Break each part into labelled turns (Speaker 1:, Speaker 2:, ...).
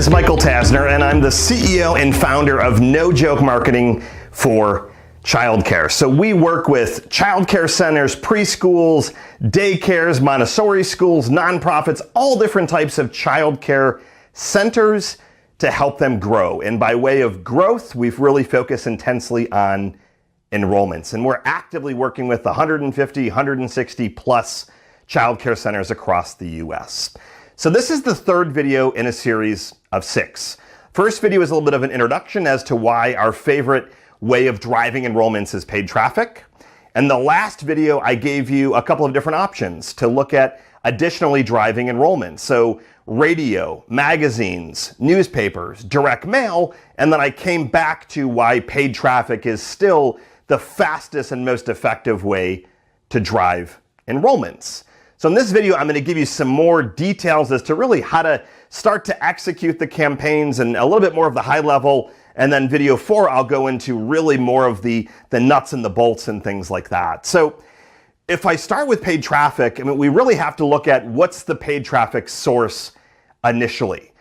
Speaker 1: is Michael Tasner, and I'm the CEO and founder of No Joke Marketing for childcare. So we work with childcare centers, preschools, daycares, Montessori schools, nonprofits, all different types of childcare centers to help them grow. And by way of growth, we've really focused intensely on enrollments. And we're actively working with 150, 160 plus childcare centers across the US. So this is the third video in a series of 6. First video is a little bit of an introduction as to why our favorite way of driving enrollments is paid traffic. And the last video, I gave you a couple of different options to look at additionally driving enrollments. So radio, magazines, newspapers, direct mail, and then I came back to why paid traffic is still the fastest and most effective way to drive enrollments. So in this video, I'm going to give you some more details as to really how to start to execute the campaigns and a little bit more of the high level. And then video 4, I'll go into really more of the nuts and the bolts and things like that. So if I start with paid traffic, I mean, we really have to look at what's the paid traffic source initially.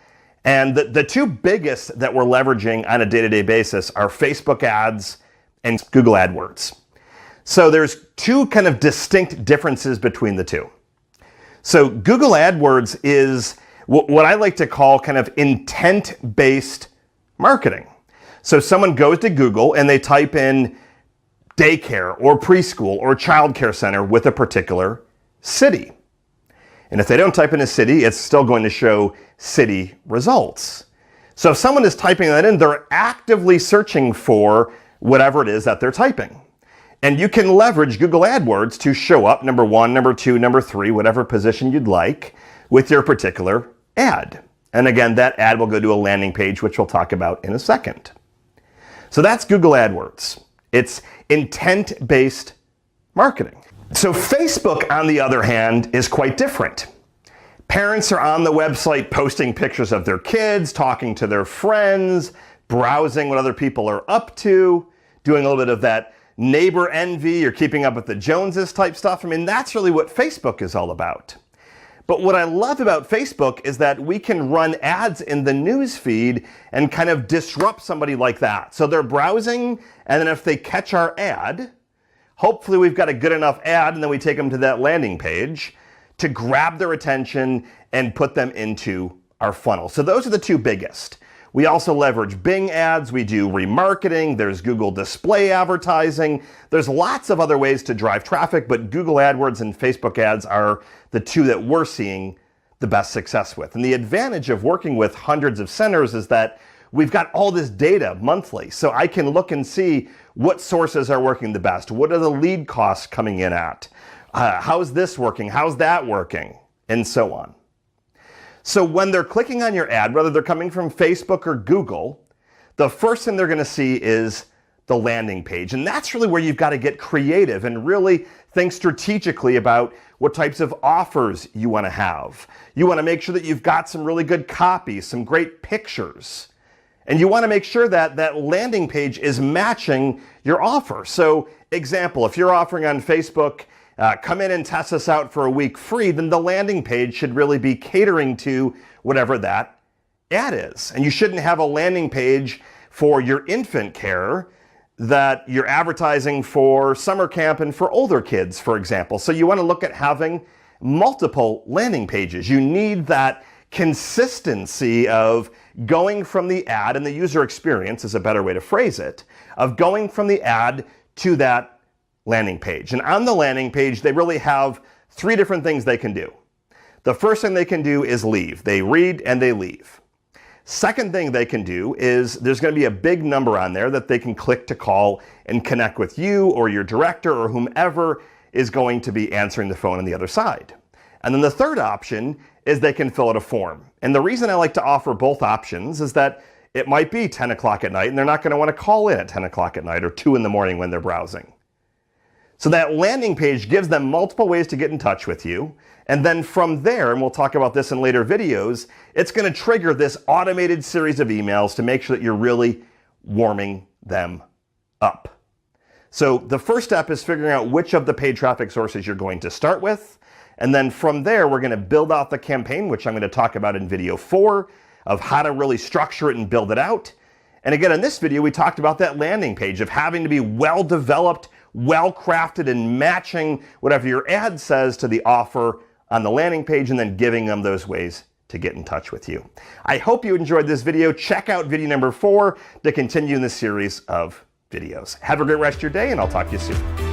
Speaker 1: And the two biggest that we're leveraging on a day-to-day basis are Facebook ads and Google AdWords. So there's two kind of distinct differences between the two. So Google AdWords is what I like to call kind of intent-based marketing. So someone goes to Google and they type in daycare or preschool or childcare center with a particular city. And if they don't type in a city, it's still going to show city results. So if someone is typing that in, they're actively searching for whatever it is that they're typing. And you can leverage Google AdWords to show up number 1, number 2, number 3, whatever position you'd like with your particular ad. And again, that ad will go to a landing page, which we'll talk about in a second. So that's Google AdWords. It's intent-based marketing. So Facebook, on the other hand, is quite different. Parents are on the website posting pictures of their kids, talking to their friends, browsing what other people are up to, doing a little bit of that neighbor envy, you're keeping up with the Joneses type stuff. I mean, that's really what Facebook is all about. But what I love about Facebook is that we can run ads in the news feed and kind of disrupt somebody like that. So they're browsing, and then if they catch our ad, hopefully we've got a good enough ad, and then we take them to that landing page to grab their attention and put them into our funnel. So those are the two biggest. We also leverage Bing ads, we do remarketing, there's Google display advertising, there's lots of other ways to drive traffic, but Google AdWords and Facebook ads are the two that we're seeing the best success with. And the advantage of working with hundreds of centers is that we've got all this data monthly, so I can look and see what sources are working the best, what are the lead costs coming in at, how's this working, how's that working, and so on. So when they're clicking on your ad, whether they're coming from Facebook or Google, the first thing they're going to see is the landing page. And that's really where you've got to get creative and really think strategically about what types of offers you want to have. You want to make sure that you've got some really good copy, some great pictures. And you want to make sure that that landing page is matching your offer. So example, if you're offering on Facebook, come in and test us out for a week free, then the landing page should really be catering to whatever that ad is. And you shouldn't have a landing page for your infant care that you're advertising for summer camp and for older kids, for example. So you want to look at having multiple landing pages. You need that consistency of going from the ad, and the user experience is a better way to phrase it, of going from the ad to that landing page. And on the landing page, they really have 3 different things they can do. The first thing they can do is leave. They read and they leave. Second thing they can do is there's going to be a big number on there that they can click to call and connect with you or your director or whomever is going to be answering the phone on the other side. And then the third option is they can fill out a form. And the reason I like to offer both options is that it might be 10 o'clock at night and they're not going to want to call in at 10 o'clock at night or 2 in the morning when they're browsing. So that landing page gives them multiple ways to get in touch with you. And then from there, and we'll talk about this in later videos, it's going to trigger this automated series of emails to make sure that you're really warming them up. So the first step is figuring out which of the paid traffic sources you're going to start with. And then from there, we're going to build out the campaign, which I'm going to talk about in video 4. of how to really structure it and build it out. And again, in this video, we talked about that landing page of having to be well developed, well crafted, and matching whatever your ad says to the offer on the landing page, and then giving them those ways to get in touch with you. I hope you enjoyed this video. Check out video number 4 to continue in this series of videos. Have a great rest of your day, and I'll talk to you soon.